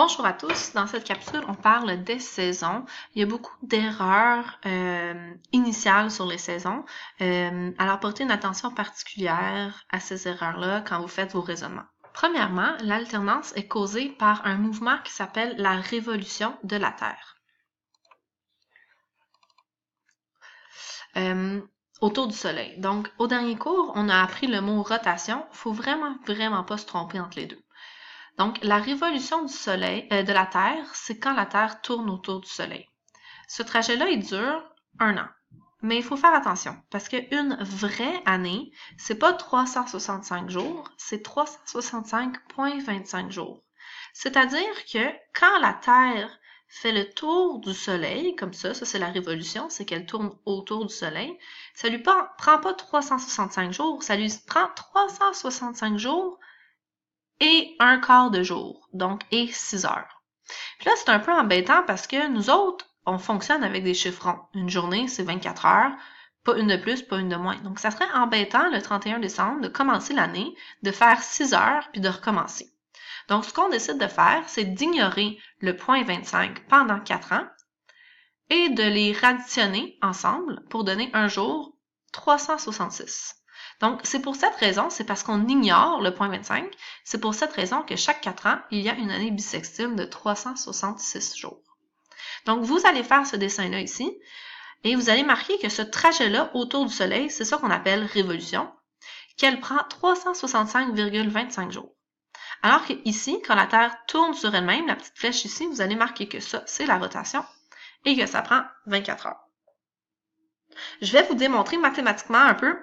Bonjour à tous, dans cette capsule, on parle des saisons. Il y a beaucoup d'erreurs initiales sur les saisons. Alors portez une attention particulière à ces erreurs-là quand vous faites vos raisonnements. Premièrement, l'alternance est causée par un mouvement qui s'appelle la révolution de la Terre. Autour du Soleil. Donc, au dernier cours, on a appris le mot rotation. Il faut vraiment pas se tromper entre les deux. Donc, la révolution du Soleil, de la Terre, c'est quand la Terre tourne autour du Soleil. Ce trajet-là, il dure 1 an. Mais il faut faire attention, parce qu'une vraie année, c'est pas 365 jours, c'est 365,25 jours. C'est-à-dire que quand la Terre fait le tour du Soleil, comme ça c'est la révolution, c'est qu'elle tourne autour du Soleil, ça lui prend pas 365 jours, ça lui prend 365 jours et un quart de jour, donc et 6 heures. Puis là, c'est un peu embêtant parce que nous autres, on fonctionne avec des chiffrons. Une journée, c'est 24 heures, pas une de plus, pas une de moins. Donc, ça serait embêtant le 31 décembre de commencer l'année, de faire 6 heures, puis de recommencer. Donc, ce qu'on décide de faire, c'est d'ignorer le point 25 pendant 4 ans et de les additionner ensemble pour donner un jour 366. Donc, c'est pour cette raison, c'est parce qu'on ignore le point 25, c'est pour cette raison que chaque 4 ans, il y a une année bissextile de 366 jours. Donc, vous allez faire ce dessin-là ici, et vous allez marquer que ce trajet-là autour du Soleil, c'est ça qu'on appelle révolution, qu'elle prend 365,25 jours. Alors que ici, quand la Terre tourne sur elle-même, la petite flèche ici, vous allez marquer que ça, c'est la rotation, et que ça prend 24 heures. Je vais vous démontrer mathématiquement un peu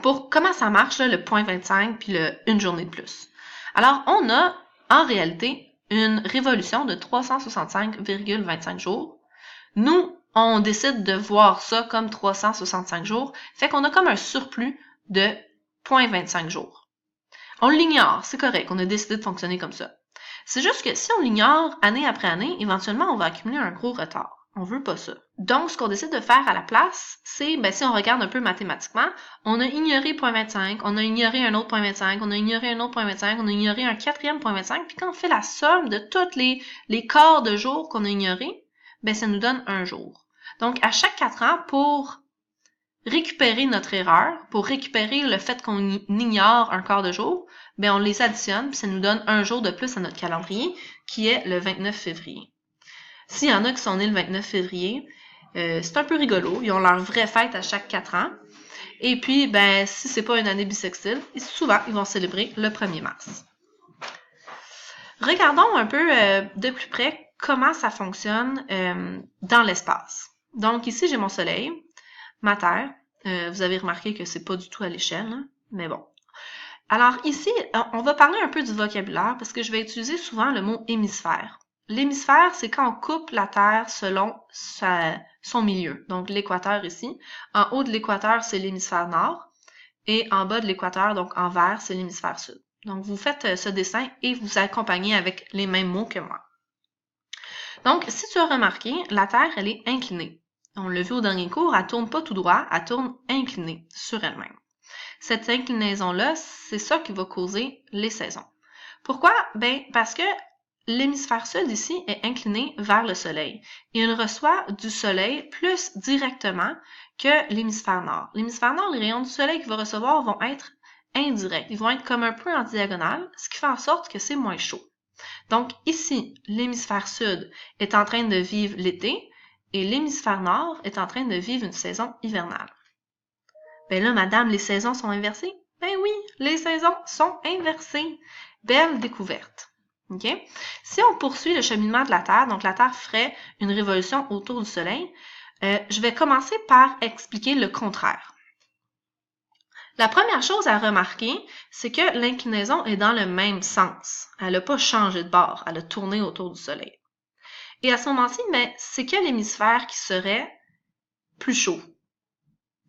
pour comment ça marche, là, le point 25 puis une journée de plus. Alors, on a en réalité une révolution de 365,25 jours. Nous, on décide de voir ça comme 365 jours, fait qu'on a comme un surplus de 0,25 jours. On l'ignore, c'est correct, on a décidé de fonctionner comme ça. C'est juste que si on l'ignore année après année, éventuellement, on va accumuler un gros retard. On veut pas ça. Donc, ce qu'on décide de faire à la place, c'est, si on regarde un peu mathématiquement, on a ignoré 0,25, on a ignoré un autre 0,25, on a ignoré un autre 0,25, on a ignoré un quatrième 0,25, puis quand on fait la somme de tous les quarts de jours qu'on a ignorés, ça nous donne un jour. Donc, à chaque 4 ans, pour récupérer notre erreur, pour récupérer le fait qu'on ignore un quart de jour, on les additionne, puis ça nous donne un jour de plus à notre calendrier, qui est le 29 février. S'il y en a qui sont nés le 29 février, c'est un peu rigolo. Ils ont leur vraie fête à chaque 4 ans. Et puis, si c'est pas une année bissextile, souvent, ils vont célébrer le 1er mars. Regardons un peu de plus près comment ça fonctionne dans l'espace. Donc, ici, j'ai mon Soleil, ma Terre. Vous avez remarqué que c'est pas du tout à l'échelle, hein? Mais bon. Alors ici, on va parler un peu du vocabulaire parce que je vais utiliser souvent le mot hémisphère. L'hémisphère, c'est quand on coupe la Terre selon son milieu. Donc l'équateur ici. En haut de l'équateur, c'est l'hémisphère nord. Et en bas de l'équateur, donc en vert, c'est l'hémisphère sud. Donc vous faites ce dessin et vous accompagnez avec les mêmes mots que moi. Donc, si tu as remarqué, la Terre, elle est inclinée. On l'a vu au dernier cours, elle tourne pas tout droit, elle tourne inclinée sur elle-même. Cette inclinaison-là, c'est ça qui va causer les saisons. Pourquoi? Parce que l'hémisphère sud ici est incliné vers le soleil et il reçoit du soleil plus directement que l'hémisphère nord. L'hémisphère nord, les rayons du soleil qu'il va recevoir vont être indirects. Ils vont être comme un peu en diagonale, ce qui fait en sorte que c'est moins chaud. Donc ici, l'hémisphère sud est en train de vivre l'été et l'hémisphère nord est en train de vivre une saison hivernale. Là, madame, les saisons sont inversées? Oui, les saisons sont inversées. Belle découverte. OK? Si on poursuit le cheminement de la Terre, donc la Terre ferait une révolution autour du Soleil, je vais commencer par expliquer le contraire. La première chose à remarquer, c'est que l'inclinaison est dans le même sens. Elle n'a pas changé de bord, elle a tourné autour du Soleil. Et à ce moment-ci, c'est quel hémisphère qui serait plus chaud?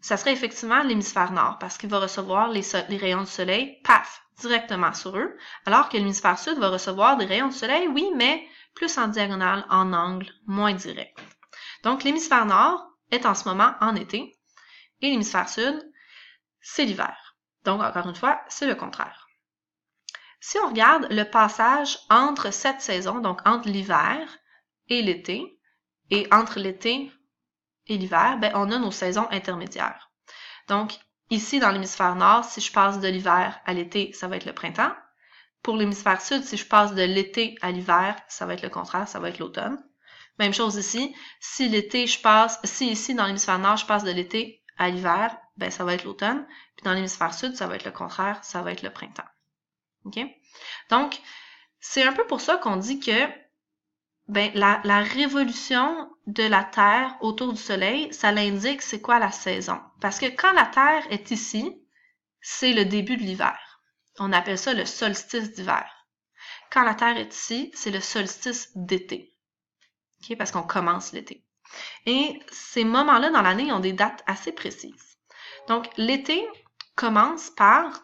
Ça serait effectivement l'hémisphère nord, parce qu'il va recevoir les rayons du soleil, paf, directement sur eux, alors que l'hémisphère sud va recevoir des rayons du soleil, oui, mais plus en diagonale, en angle, moins direct. Donc, l'hémisphère nord est en ce moment en été, et l'hémisphère sud, c'est l'hiver. Donc, encore une fois, c'est le contraire. Si on regarde le passage entre cette saison, donc entre l'hiver et l'été, et entre l'été et l'hiver, ben, on a nos saisons intermédiaires. Donc, ici, dans l'hémisphère nord, si je passe de l'hiver à l'été, ça va être le printemps. Pour l'hémisphère sud, si je passe de l'été à l'hiver, ça va être le contraire, ça va être l'automne. Même chose ici, si ici, dans l'hémisphère nord, je passe de l'été à l'hiver, ben, ça va être l'automne. Puis dans l'hémisphère sud, ça va être le contraire, ça va être le printemps. OK? Donc, c'est un peu pour ça qu'on dit que ben, la révolution de la Terre autour du Soleil, ça l'indique c'est quoi la saison. Parce que quand la Terre est ici, c'est le début de l'hiver. On appelle ça le solstice d'hiver. Quand la Terre est ici, c'est le solstice d'été. Okay? Parce qu'on commence l'été. Et ces moments-là dans l'année ont des dates assez précises. Donc, l'été commence par,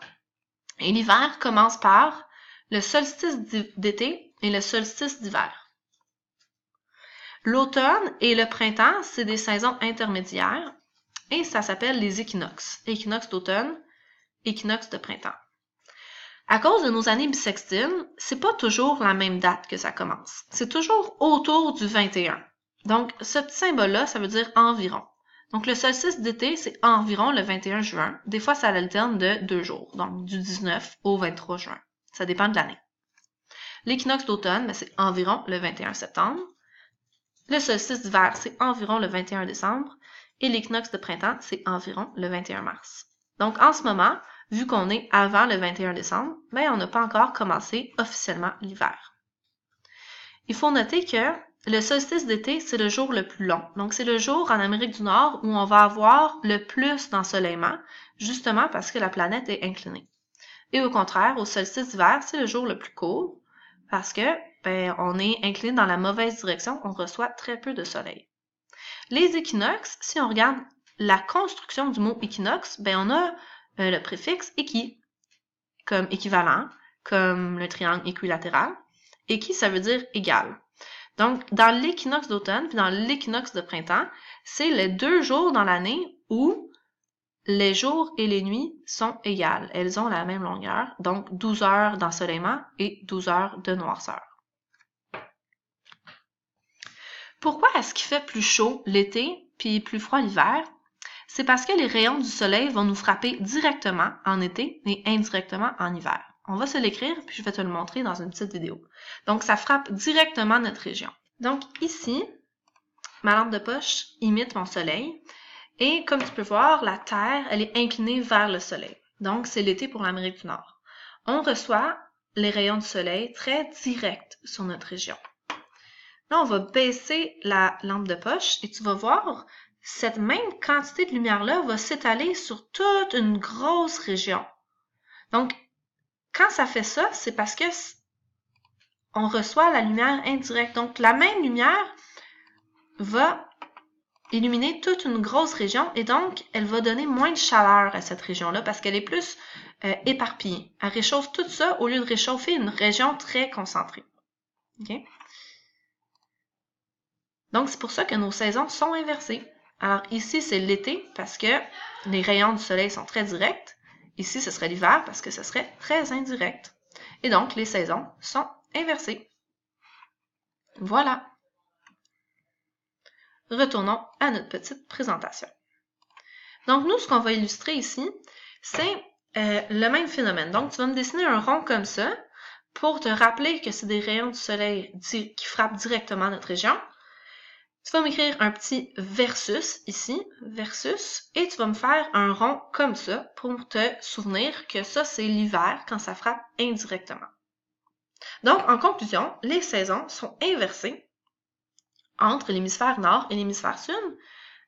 et l'hiver commence par le solstice d'été et le solstice d'hiver. L'automne et le printemps, c'est des saisons intermédiaires et ça s'appelle les équinoxes. Équinoxe d'automne, équinoxe de printemps. À cause de nos années bissextiles, c'est pas toujours la même date que ça commence. C'est toujours autour du 21. Donc, ce petit symbole-là, ça veut dire environ. Donc, le solstice d'été, c'est environ le 21 juin. Des fois, ça alterne de 2 jours, donc du 19 au 23 juin. Ça dépend de l'année. L'équinoxe d'automne, c'est environ le 21 septembre. Le solstice d'hiver, c'est environ le 21 décembre. Et l'équinoxe de printemps, c'est environ le 21 mars. Donc, en ce moment, vu qu'on est avant le 21 décembre, ben, on n'a pas encore commencé officiellement l'hiver. Il faut noter que le solstice d'été, c'est le jour le plus long. Donc, c'est le jour en Amérique du Nord où on va avoir le plus d'ensoleillement, justement parce que la planète est inclinée. Et au contraire, au solstice d'hiver, c'est le jour le plus court, parce que ben, on est incliné dans la mauvaise direction, on reçoit très peu de soleil. Les équinoxes, si on regarde la construction du mot équinoxe, ben, on a le préfixe équi, comme équivalent, comme le triangle équilatéral. Équi, ça veut dire égal. Donc, dans l'équinoxe d'automne puis dans l'équinoxe de printemps, c'est les 2 jours dans l'année où les jours et les nuits sont égales. Elles ont la même longueur, donc 12 heures d'ensoleillement et 12 heures de noirceur. Pourquoi est-ce qu'il fait plus chaud l'été puis plus froid l'hiver? C'est parce que les rayons du soleil vont nous frapper directement en été et indirectement en hiver. On va se l'écrire puis je vais te le montrer dans une petite vidéo. Donc, ça frappe directement notre région. Donc, ici, ma lampe de poche imite mon soleil. Et comme tu peux voir, la Terre, elle est inclinée vers le soleil. Donc, c'est l'été pour l'Amérique du Nord. On reçoit les rayons du soleil très directs sur notre région. Là, on va baisser la lampe de poche et tu vas voir, cette même quantité de lumière-là va s'étaler sur toute une grosse région. Donc, quand ça fait ça, c'est parce que on reçoit la lumière indirecte. Donc, la même lumière va illuminer toute une grosse région et donc, elle va donner moins de chaleur à cette région-là parce qu'elle est plus éparpillée. Elle réchauffe tout ça au lieu de réchauffer une région très concentrée. Okay? Donc, c'est pour ça que nos saisons sont inversées. Alors, ici, c'est l'été parce que les rayons du soleil sont très directs. Ici, ce serait l'hiver parce que ce serait très indirect. Et donc, les saisons sont inversées. Voilà. Retournons à notre petite présentation. Donc, nous, ce qu'on va illustrer ici, c'est le même phénomène. Donc, tu vas me dessiner un rond comme ça pour te rappeler que c'est des rayons du soleil qui frappent directement notre région. Tu vas m'écrire un petit versus ici, versus, et tu vas me faire un rond comme ça pour te souvenir que ça, c'est l'hiver quand ça frappe indirectement. Donc, en conclusion, les saisons sont inversées entre l'hémisphère nord et l'hémisphère sud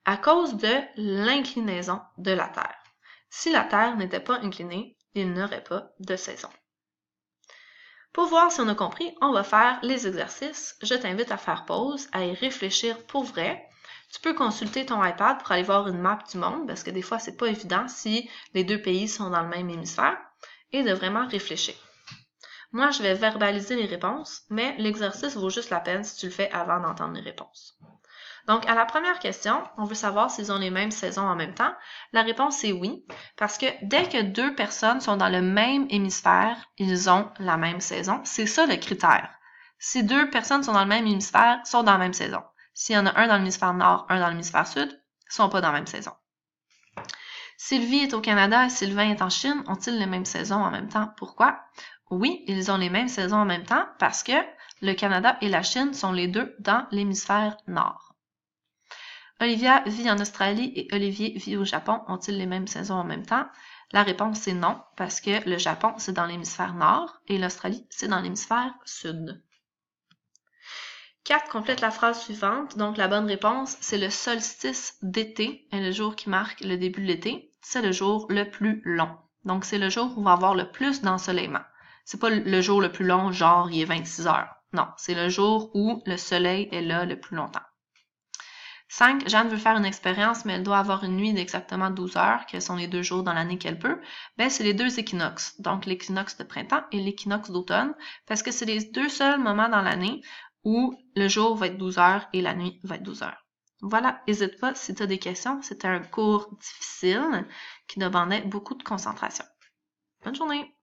à cause de l'inclinaison de la Terre. Si la Terre n'était pas inclinée, il n'y aurait pas de saison. Pour voir si on a compris, on va faire les exercices. Je t'invite à faire pause, à y réfléchir pour vrai. Tu peux consulter ton iPad pour aller voir une map du monde, parce que des fois, c'est pas évident si les 2 pays sont dans le même hémisphère, et de vraiment réfléchir. Moi, je vais verbaliser les réponses, mais l'exercice vaut juste la peine si tu le fais avant d'entendre les réponses. Donc, à la première question, on veut savoir s'ils ont les mêmes saisons en même temps. La réponse est oui, parce que dès que deux personnes sont dans le même hémisphère, ils ont la même saison. C'est ça le critère. Si deux personnes sont dans le même hémisphère, sont dans la même saison. S'il y en a un dans l'hémisphère nord, un dans l'hémisphère sud, ils sont pas dans la même saison. Sylvie est au Canada et Sylvain est en Chine. Ont-ils les mêmes saisons en même temps? Pourquoi? Oui, ils ont les mêmes saisons en même temps parce que le Canada et la Chine sont les deux dans l'hémisphère nord. Olivia vit en Australie et Olivier vit au Japon. Ont-ils les mêmes saisons en même temps? La réponse est non, parce que le Japon, c'est dans l'hémisphère nord et l'Australie, c'est dans l'hémisphère sud. 4. Complète la phrase suivante. Donc, la bonne réponse, c'est le solstice d'été, est le jour qui marque le début de l'été. C'est le jour le plus long. Donc, c'est le jour où on va avoir le plus d'ensoleillement. C'est pas le jour le plus long, genre il est 26 heures. Non, c'est le jour où le soleil est là le plus longtemps. 5. Jeanne veut faire une expérience, mais elle doit avoir une nuit d'exactement 12 heures, quels sont les 2 jours dans l'année qu'elle peut? Ben, c'est les 2 équinoxes, donc l'équinoxe de printemps et l'équinoxe d'automne, parce que c'est les 2 seuls moments dans l'année où le jour va être 12 heures et la nuit va être 12 heures. Voilà, n'hésite pas si tu as des questions, c'était un cours difficile qui demandait beaucoup de concentration. Bonne journée!